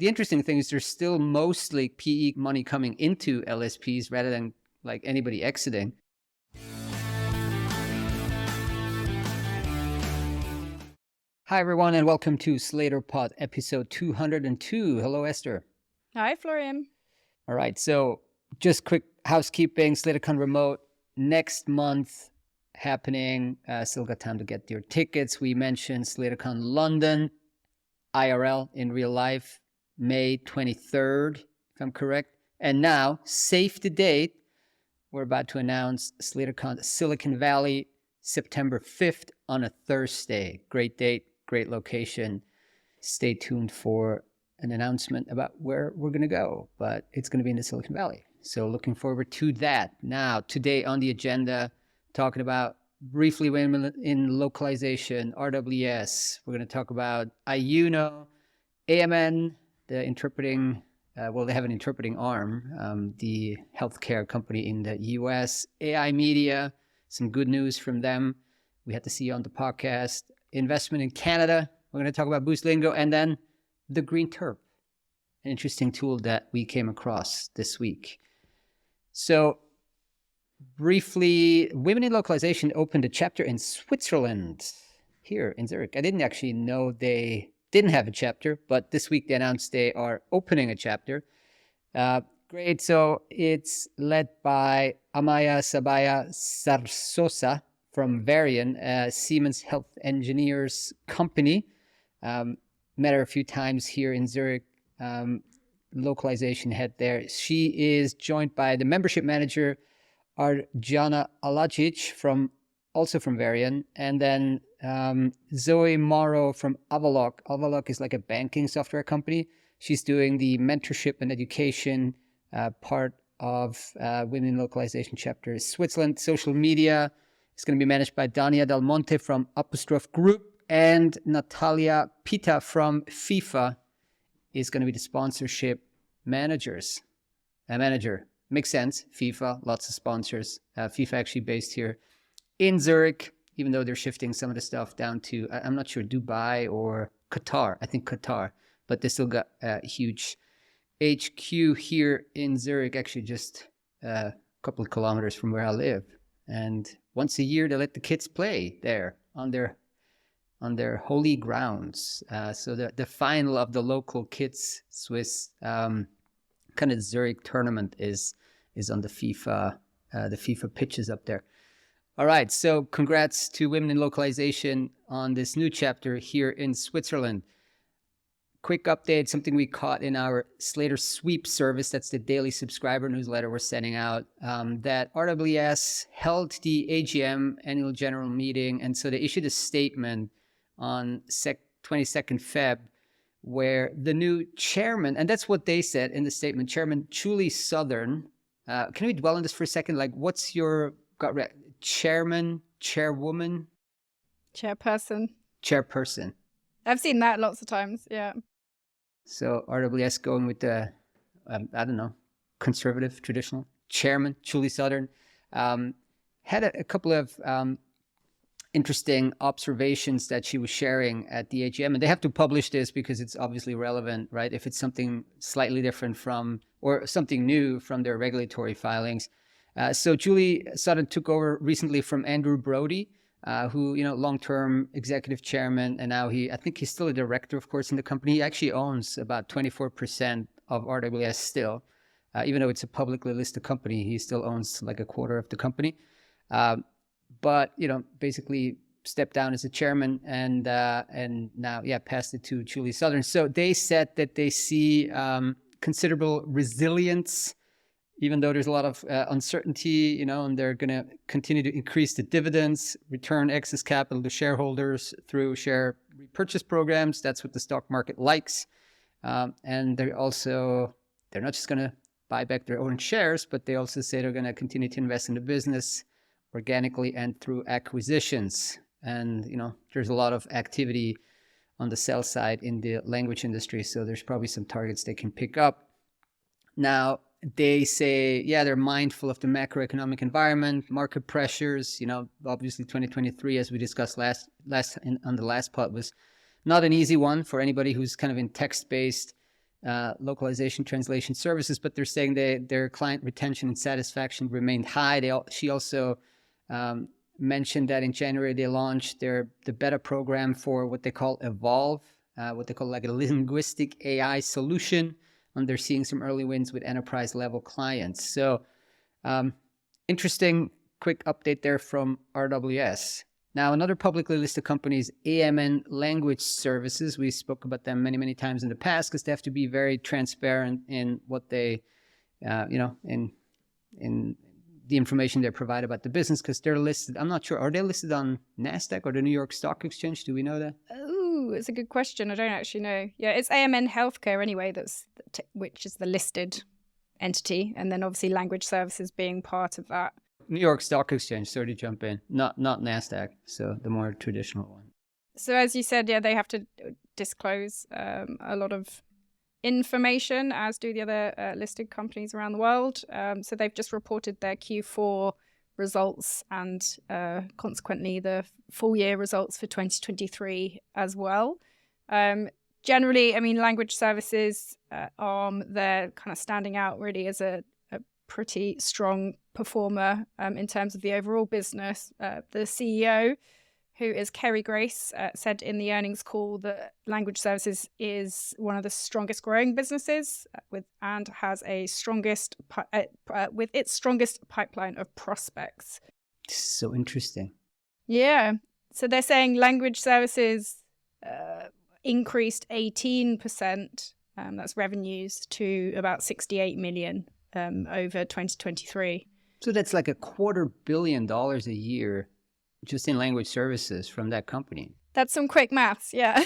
the interesting thing is there's still mostly PE money coming into LSPs rather than like anybody exiting. Hi, everyone, and welcome to Slater Pod episode 202. Hello, Esther. Hi, Florian. All right, so just quick housekeeping. SlaterCon Remote next month happening. Still got time to get your tickets. We mentioned SlaterCon London, IRL in real life, May 23rd, if I'm correct. And now, save the date. We're about to announce SlaterCon Silicon Valley, September 5th on a Thursday. Great date, great location. Stay tuned for an announcement about where we're going to go, but it's going to be in the Silicon Valley. So looking forward to that. Now, today on the agenda, talking about briefly women in localization, RWS. We're going to talk about IUNO, AMN, the interpreting, they have an interpreting arm, the healthcare company in the US, AI Media, some good news from them. We had to see on the podcast. Investment in Canada. We're going to talk about BoostLingo, and then the Green Terp, an interesting tool that we came across this week. So briefly, Women in Localization opened a chapter in Switzerland, here in Zurich. I didn't actually know they didn't have a chapter, but this week they announced they are opening a chapter. Great. So it's led by Amaya Sabaya Sarsosa from Varian, Siemens Health Engineers company. Met her a few times here in Zurich, localization head there. She is joined by the membership manager, Arjana Alajic, also from Varian, and then Zoe Morrow from Avaloq. Avaloq is like a banking software company. She's doing the mentorship and education part of Women in Localization chapter Switzerland. Social media is going to be managed by Dania Del Monte from Apostrophe Group, and Natalia Pita from FIFA is going to be the sponsorship manager. Makes sense. FIFA, lots of sponsors. FIFA actually based here in Zurich, even though they're shifting some of the stuff down to, I'm not sure, Dubai or Qatar. I think Qatar. But they still got a huge HQ here in Zurich, actually just a couple of kilometers from where I live. And once a year, they let the kids play there on their holy grounds. So the final of the local kids Swiss kind of Zurich tournament is on the FIFA pitches up there. All right, so congrats to Women in Localization on this new chapter here in Switzerland. Quick update, something we caught in our Slater Sweep service, that's the daily subscriber newsletter we're sending out, that RWS held the AGM, annual general meeting, and so they issued a statement on 22nd Feb, where the new chairman, and that's what they said in the statement, Chairman Julie Southern. Can we dwell on this for a second? Like, what's your gut reaction? Chairman, chairwoman? Chairperson. I've seen that lots of times, yeah. So RWS going with the, I don't know, conservative, traditional chairman, Julie Southern. Had a couple of interesting observations that she was sharing at the AGM, and they have to publish this because it's obviously relevant, right? If it's something slightly different from, or something new from their regulatory filings. So Julie Southern took over recently from Andrew Brody, who, long-term executive chairman, and now I think he's still a director, of course, in the company. He actually owns about 24% of RWS still. Even though it's a publicly listed company, he still owns like a quarter of the company. But, basically stepped down as a chairman and now, passed it to Julie Southern. So they said that they see considerable resilience, even though there's a lot of uncertainty, and they're going to continue to increase the dividends, return excess capital to shareholders through share repurchase programs. That's what the stock market likes. And they're not just going to buy back their own shares, but they also say they're going to continue to invest in the business organically and through acquisitions. And, there's a lot of activity on the sell side in the language industry. So there's probably some targets they can pick up. Now, they say, they're mindful of the macroeconomic environment, market pressures. Obviously 2023, as we discussed on the last pod, was not an easy one for anybody who's kind of in text-based localization translation services, but they're saying their client retention and satisfaction remained high. She also mentioned that in January they launched the beta program for what they call Evolve, what they call like a linguistic AI solution, and they're seeing some early wins with enterprise level clients. So interesting quick update there from RWS. Now, another publicly listed company is AMN Language Services. We spoke about them many, many times in the past because they have to be very transparent in what they, in the information they provide about the business, because they're listed. I'm not sure. Are they listed on NASDAQ or the New York Stock Exchange? Do we know that? Oh, it's a good question. I don't actually know. Yeah, it's AMN Healthcare anyway, which is the listed entity. And then obviously Language Services being part of that. New York Stock Exchange, sorry to jump in, not NASDAQ, so the more traditional one. So as you said, yeah, they have to disclose a lot of information, as do the other listed companies around the world. So they've just reported their Q4 results and consequently the full year results for 2023 as well. Generally, I mean, Language Services, they're kind of standing out really as a pretty strong performer in terms of the overall business. The CEO, who is Kerry Grace, said in the earnings call that Language Services is one of the strongest growing businesses and has with its strongest pipeline of prospects. So interesting. Yeah. So they're saying Language Services increased 18%, that's revenues, to about 68 million over 2023. So that's like $250 million a year just in language services from that company. That's some quick maths, yeah.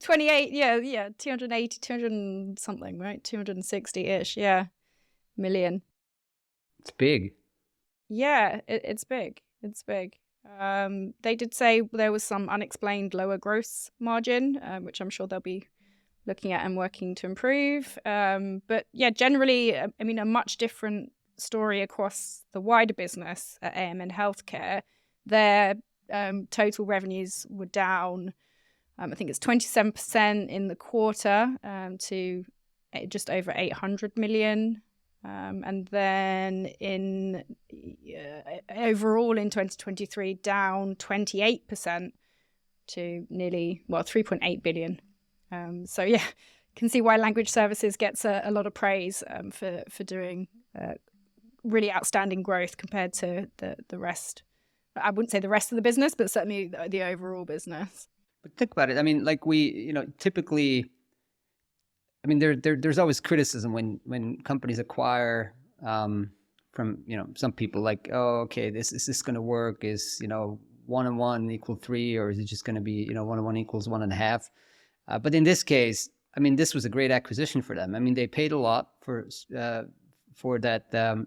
28, yeah, 280, 200 something, right? 260-ish, yeah, million. It's big. Yeah, it's big. It's big. They did say there was some unexplained lower gross margin, which I'm sure they'll be looking at and working to improve. But yeah, generally, I mean, a much different story across the wider business at AMN Healthcare. Their total revenues were down, I think it's 27% in the quarter, to just over 800 million. And then overall in 2023, down 28% to nearly, 3.8 billion. So yeah, can see why Language Services gets a lot of praise for doing really outstanding growth compared to the rest. I wouldn't say the rest of the business, but certainly the overall business. But think about it. I mean, like typically, I mean, there's always criticism when companies acquire from, some people like, oh, okay, is this going to work? Is, 1 and 1 equal 3, or is it just going to be, 1 and 1 equals 1.5? But in this case, I mean, this was a great acquisition for them. I mean, they paid a lot for that,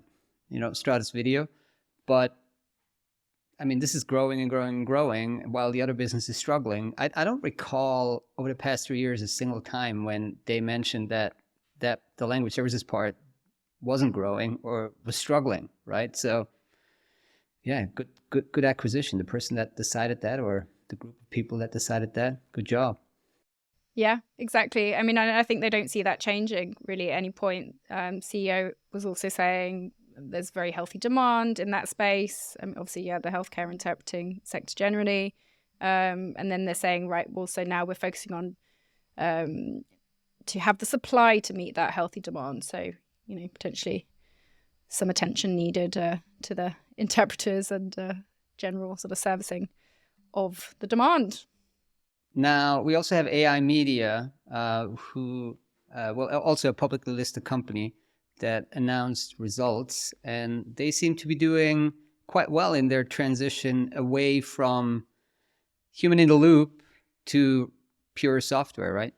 Stratus Video, but I mean, this is growing and growing and growing while the other business is struggling. I don't recall over the past 3 years a single time when they mentioned that the language services part wasn't growing or was struggling, right? So, yeah, good acquisition. The person that decided that, or the group of people that decided that, good job. Yeah, exactly. I mean, I think they don't see that changing really at any point. CEO was also saying there's very healthy demand in that space. Obviously, yeah, the healthcare interpreting sector generally. And then they're saying, right, well, so now we're focusing on to have the supply to meet that healthy demand. So, potentially some attention needed to the interpreters and general sort of servicing of the demand. Now, we also have AI Media, who, also a publicly listed company that announced results, and they seem to be doing quite well in their transition away from human in the loop to pure software, right?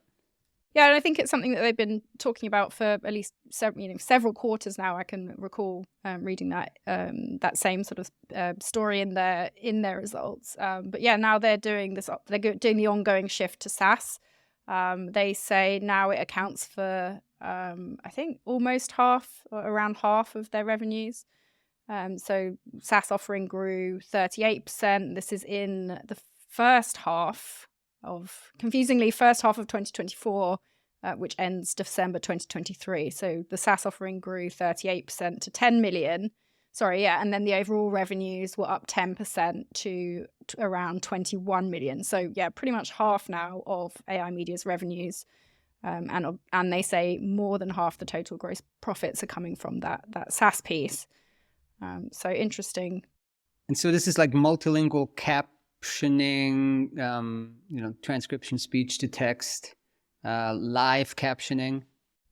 Yeah, and I think it's something that they've been talking about for at least several quarters now. I can recall reading that same sort of story in their results. But yeah, now they're doing this. They're doing the ongoing shift to SaaS. They say now it accounts for I think almost around half of their revenues. So SaaS offering grew 38%. This is in the first half of 2024, which ends December 2023. So the SaaS offering grew 38% to 10 million. Sorry, yeah. And then the overall revenues were up 10% to around 21 million. So yeah, pretty much half now of AI Media's revenues. And they say more than half the total gross profits are coming from that SaaS piece. So interesting. And so this is like multilingual captioning, transcription, speech to text, live captioning.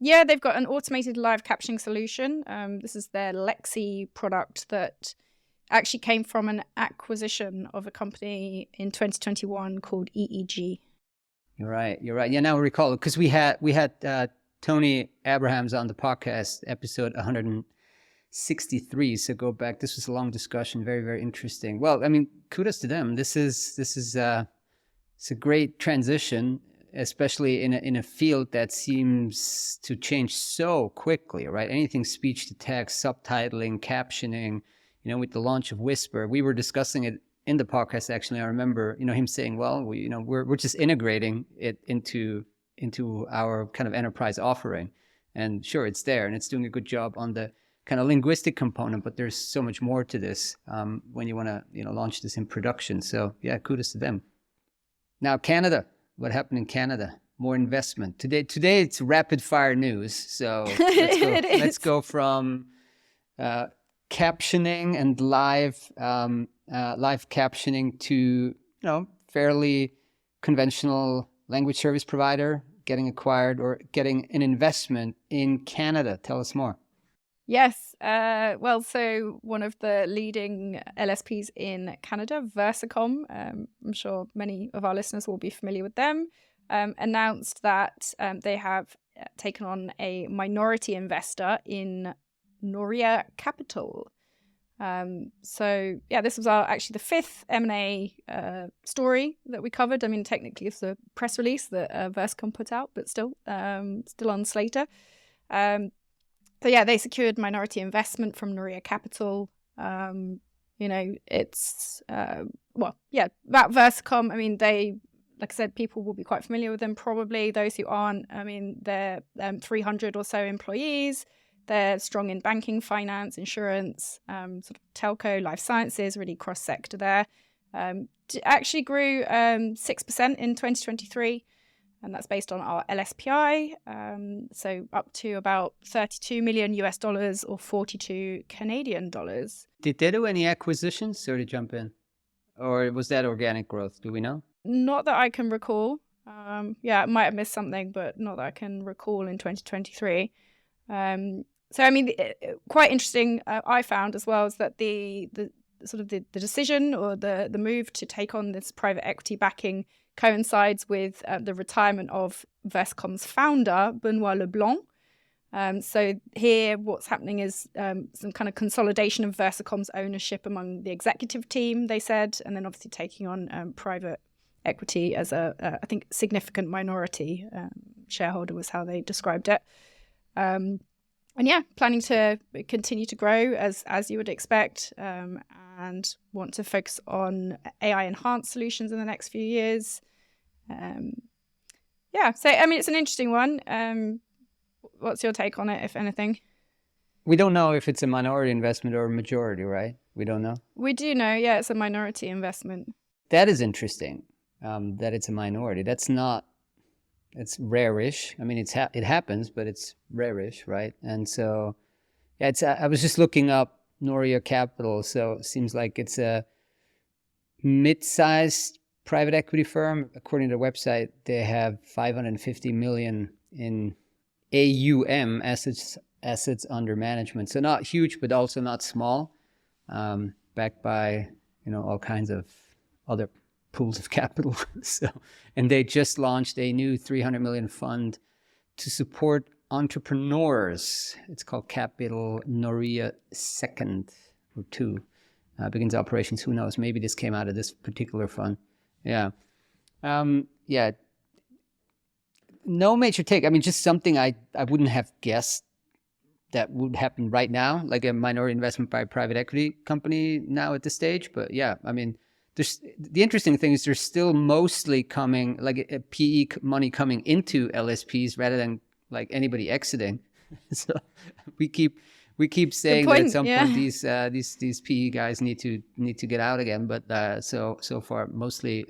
Yeah, they've got an automated live captioning solution. This is their Lexi product that actually came from an acquisition of a company in 2021 called EEG. You're right. Yeah, now I recall it because we had Tony Abrahams on the podcast, episode 163. So go back. This was a long discussion. Very, very interesting. Well, I mean, kudos to them. It's a great transition, especially in a field that seems to change so quickly, right? Anything speech to text, subtitling, captioning, with the launch of Whisper, we were discussing it in the podcast. Actually, I remember, him saying, well, we're just integrating it into our kind of enterprise offering. And sure, it's there and it's doing a good job on the kind of linguistic component, but there's so much more to this when you want to, launch this in production. So yeah, kudos to them. Now, Canada. What happened in Canada? More investment. Today it's rapid fire news. So let's go from captioning and live captioning to fairly conventional language service provider getting acquired or getting an investment in Canada. Tell us more. Yes. Well, so one of the leading LSPs in Canada, Versacom, I'm sure many of our listeners will be familiar with them, announced that they have taken on a minority investor in Noria Capital. So yeah, this was actually the fifth M&A story that we covered. I mean, technically it's a press release that Versacom put out, but still on Slator. So yeah, they secured minority investment from Noria Capital. It's about Versacom. I mean, they, like I said, people will be quite familiar with them probably. Those who aren't, I mean, they're 300 or so employees. They're strong in banking, finance, insurance, sort of telco, life sciences, really cross-sector there. Actually grew 6% in 2023. And that's based on our LSPI, so up to about $32 million or 42 Canadian dollars. Did they do any acquisitions? Sorry to jump in. Or was that organic growth? Do we know? Not that I can recall. I might have missed something, but not that I can recall in 2023. So, I mean, quite interesting, I found as well, is that the decision or the move to take on this private equity backing coincides with the retirement of Versacom's founder, Benoit Leblanc. So here what's happening is some kind of consolidation of Versacom's ownership among the executive team, they said, and then obviously taking on private equity as I think, significant minority shareholder was how they described it. And yeah, planning to continue to grow as you would expect, and want to focus on AI-enhanced solutions in the next few years. So I mean, it's an interesting one. What's your take on it, if anything? We don't know if it's a minority investment or a majority, right? We don't know. We do know, yeah, it's a minority investment. That is interesting, that it's a minority. It's rare-ish. I mean, it happens, but it's rare-ish, right? And so, yeah, I was just looking up Noria Capital. So it seems like it's a mid-sized private equity firm. According to their website, they have 550 million in AUM, assets under management. So not huge, but also not small, backed by, all kinds of other pools of capital. And they just launched a new 300 million fund to support entrepreneurs. It's called Capital Noria Second or Two. Begins operations. Who knows? Maybe this came out of this particular fund. Yeah. No major take. I mean, just something I wouldn't have guessed that would happen right now, like a minority investment by a private equity company now at this stage. But yeah, I mean, the interesting thing is there's still mostly coming like a PE money coming into LSPs rather than like anybody exiting. So we keep saying that at some point these PE guys need to get out again, but so far mostly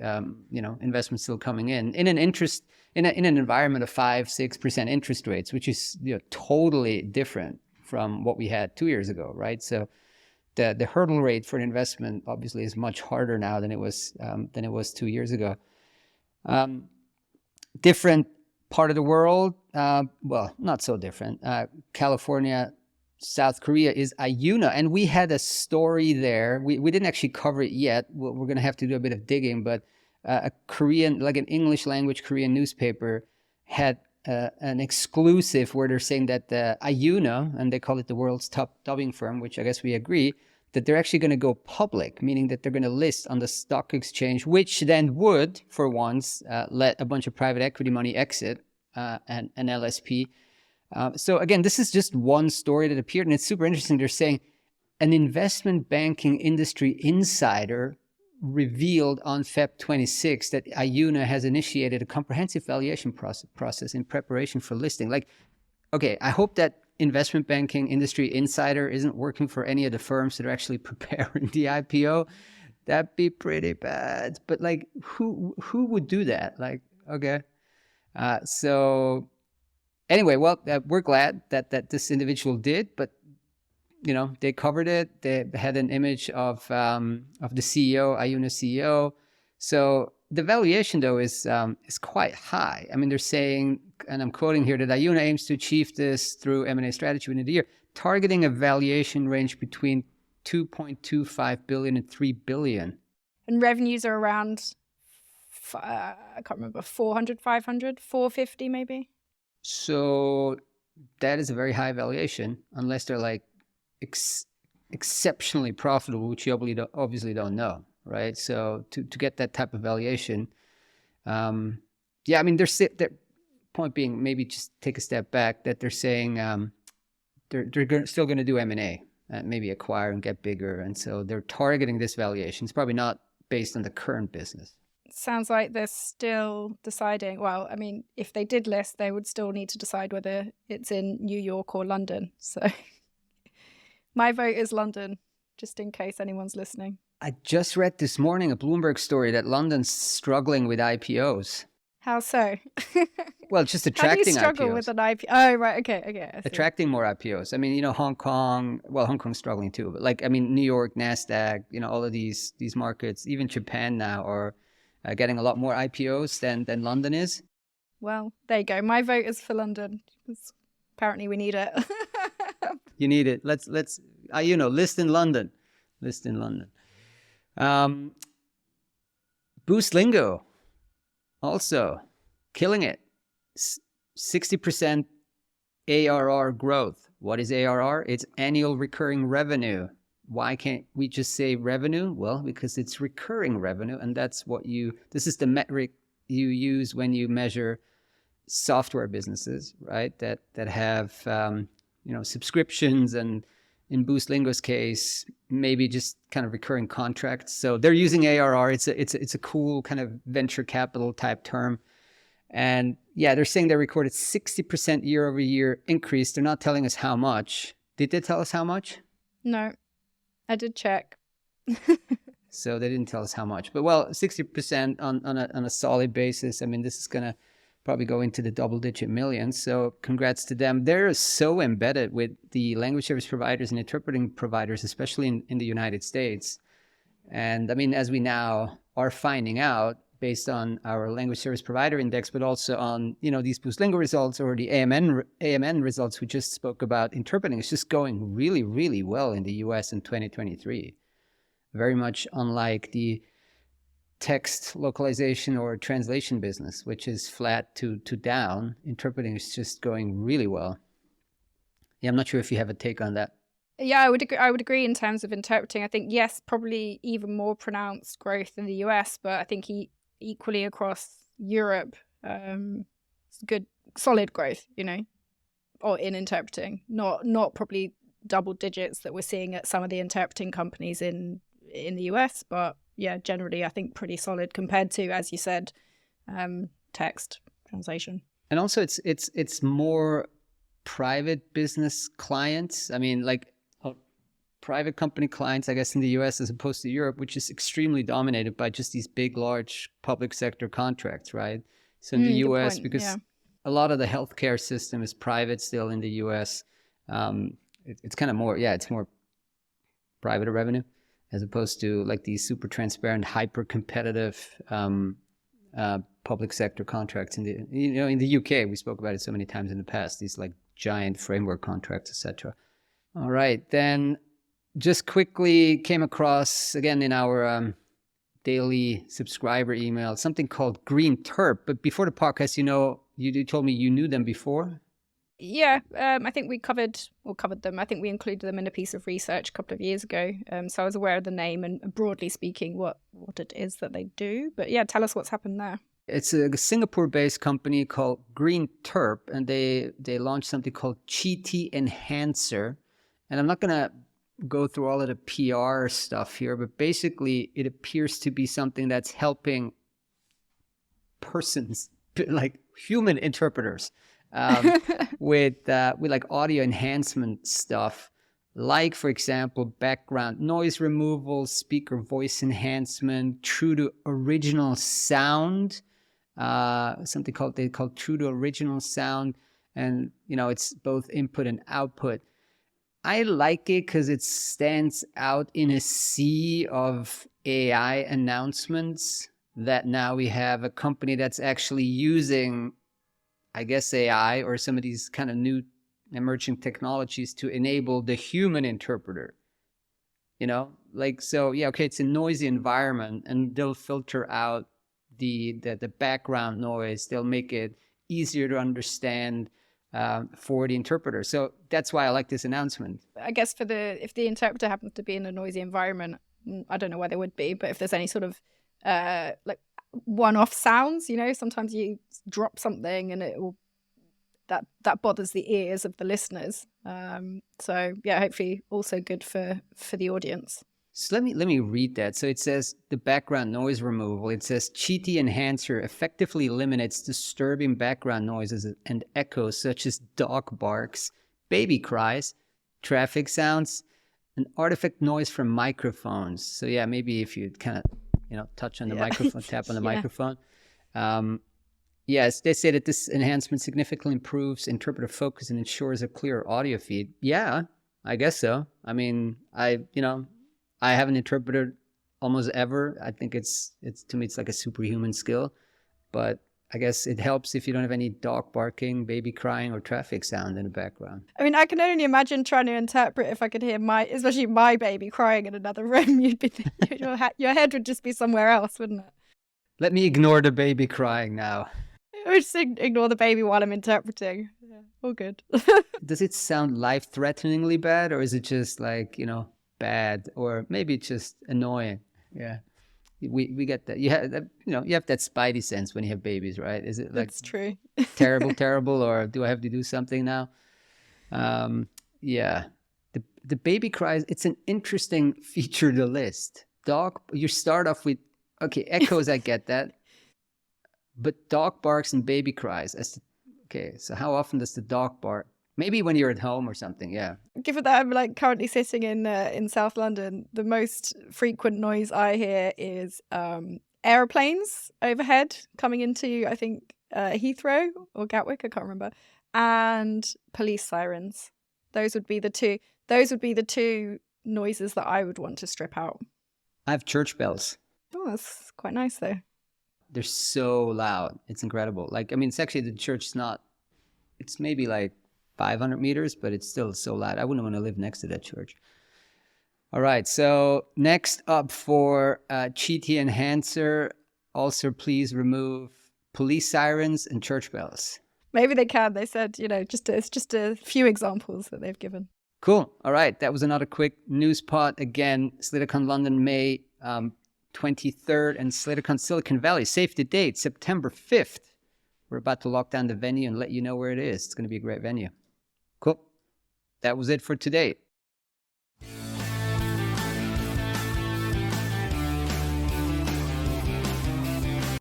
investments still coming in an environment of 5-6% interest rates, which is totally different from what we had 2 years ago, right? So the hurdle rate for an investment obviously is much harder now than it was 2 years ago. Different part of the world, well, not so different. California, South Korea is Ayuna, and we had a story there. We didn't actually cover it yet. We're going to have to do a bit of digging, but a Korean, like an English language Korean newspaper had an exclusive where they're saying that Ayuna, and they call it the world's top dubbing firm, which I guess we agree, that they're actually going to go public, meaning that they're going to list on the stock exchange, which then would, for once, let a bunch of private equity money exit an LSP. So again, this is just one story that appeared, and it's super interesting. They're saying an investment banking industry insider revealed on Feb 26 that Ayuna has initiated a comprehensive valuation process in preparation for listing. Like, okay, I hope that investment banking industry insider isn't working for any of the firms that are actually preparing the IPO. That'd be pretty bad. But like, who would do that? Like, okay. So anyway, well, we're glad that this individual did, but they covered it. They had an image of the CEO, Ayuna CEO. So the valuation, though, is quite high. I mean, they're saying, and I'm quoting here, that Ayuna aims to achieve this through M&A strategy within the year, targeting a valuation range between 2.25 billion and 3 billion. And revenues are around, I can't remember, 400, 500, 450 maybe? So that is a very high valuation, unless they're like exceptionally profitable, which you obviously don't know, right? So to get that type of valuation, I mean, their point being, maybe just take a step back, that they're saying they're still going to do M&A, maybe acquire and get bigger, and so they're targeting this valuation. It's probably not based on the current business. Sounds like they're still deciding. Well, I mean, if they did list, they would still need to decide whether it's in New York or London. So my vote is London, just in case anyone's listening. I just read this morning a Bloomberg story that London's struggling with IPOs. How so? Well, just attracting IPOs. How do you struggle IPOs. With an IPO? Oh, right. Okay. Attracting more IPOs. I mean, Hong Kong, well, Hong Kong's struggling too, but like, I mean, New York, NASDAQ, all of these markets, even Japan now are getting a lot more IPOs than London is. Well, there you go. My vote is for London, because apparently we need it. You need it. Let's list in London. List in London. Boostlingo, also killing it. 60% ARR growth. What is ARR? It's annual recurring revenue. Why can't we just say revenue? Well, because it's recurring revenue, and that's this is the metric you use when you measure software businesses, right? That have subscriptions, and in Boostlingo's case, maybe just kind of recurring contracts. So they're using ARR. It's a cool kind of venture capital type term. And yeah, they're saying they recorded 60% year over year increase. They're not telling us how much. Did they tell us how much? No, I did check. So they didn't tell us how much, but well, 60% on a solid basis. I mean, this is going to probably go into the double-digit millions. So congrats to them. They're so embedded with the language service providers and interpreting providers, especially in the United States. And I mean, as we now are finding out, based on our language service provider index, but also on these Boostlingo results or the AMN results we just spoke about, interpreting is just going really, really well in the US in 2023. Very much unlike the text localization or translation business, which is flat to down. Interpreting is just going really well. Yeah, I'm not sure if you have a take on that. Yeah, I would agree in terms of interpreting. I think, yes, probably even more pronounced growth in the US, but I think equally across Europe, it's good, solid growth, or in interpreting. Not probably double digits that we're seeing at some of the interpreting companies in the US, but yeah, generally I think pretty solid compared to, as you said, text translation. And also it's more private business clients. I mean, like private company clients, I guess, in the US as opposed to Europe, which is extremely dominated by just these big, large public sector contracts, right? So in the Good US, point, because yeah. a lot of the healthcare system is private still in the US, it's kind of more, yeah, it's more private revenue as opposed to like these super transparent, hyper competitive public sector contracts in the, you know, in the UK. We spoke about it so many times in the past, these like giant framework contracts, etc. All right, then just quickly came across again in our daily subscriber email something called Green Terp. But before the podcast, you know, you told me you knew them before. Yeah, I think we covered them. I think we included them in a piece of research a couple of years ago. So I was aware of the name and broadly speaking what it is that they do. But yeah, tell us what's happened there. It's a Singapore-based company called Green Terp, and they launched something called Qt Enhancer. And I'm not going to go through all of the PR stuff here, but basically it appears to be something that's helping persons, like human interpreters, with like audio enhancement stuff, like, for example, background noise removal, speaker voice enhancement, true to original sound, something they call true to original sound. And, you know, it's both input and output. I like it because it stands out in a sea of AI announcements that now we have a company that's actually using, I guess, AI or some of these kind of new emerging technologies to enable the human interpreter. You know, like, so yeah, okay, it's a noisy environment and they'll filter out the background noise. They'll make it easier to understand for the interpreter. So that's why I like this announcement. I guess if the interpreter happens to be in a noisy environment, I don't know where they would be, but if there's any sort of like one-off sounds, you know, sometimes you drop something and it will that bothers the ears of the listeners. So yeah, hopefully also good for the audience. So let me read that. So it says the background noise removal. It says Qt Enhancer effectively eliminates disturbing background noises and echoes such as dog barks, baby cries, traffic sounds, and artifact noise from microphones. So yeah, maybe if you kind of, you know, touch on the microphone, tap on the microphone. Yes, they say that this enhancement significantly improves interpreter focus and ensures a clearer audio feed. Yeah, I guess so. I mean, I haven't interpreted almost ever. I think it's to me, it's like a superhuman skill, but I guess it helps if you don't have any dog barking, baby crying, or traffic sound in the background. I mean, I can only imagine trying to interpret if I could hear especially my baby crying in another room. You'd be your head would just be somewhere else, wouldn't it? Let me ignore the baby crying now. I would just ignore the baby while I'm interpreting. Yeah, all good. Does it sound life-threateningly bad, or is it just like, you know, bad, or maybe it's just annoying? Yeah, we get that. You have that, you know, you have that spidey sense when you have babies, right? Is it like, that's true. terrible, or do I have to do something now? Yeah, the baby cries. It's an interesting feature to list. You start off with, okay, echoes. I get that, but dog barks and baby cries. Okay, so how often does the dog bark? Maybe when you're at home or something, yeah. Given that I'm like currently sitting in South London, the most frequent noise I hear is aeroplanes overhead coming into, I think, Heathrow or Gatwick, I can't remember, and police sirens. Those would be the two noises that I would want to strip out. I have church bells. Oh, that's quite nice though. They're so loud. It's incredible. Like, I mean, it's actually, the church's not, it's maybe like 500 meters, but it's still so loud. I wouldn't want to live next to that church. All right. So next up for Qt Enhancer, also please remove police sirens and church bells. Maybe they can. They said, you know, it's just a few examples that they've given. Cool. All right. That was another quick news pod. Again, SlitterCon London, May 23rd, and SlitterCon Silicon Valley. Save the date, September 5th. We're about to lock down the venue and let you know where it is. It's going to be a great venue. Cool. That was it for today.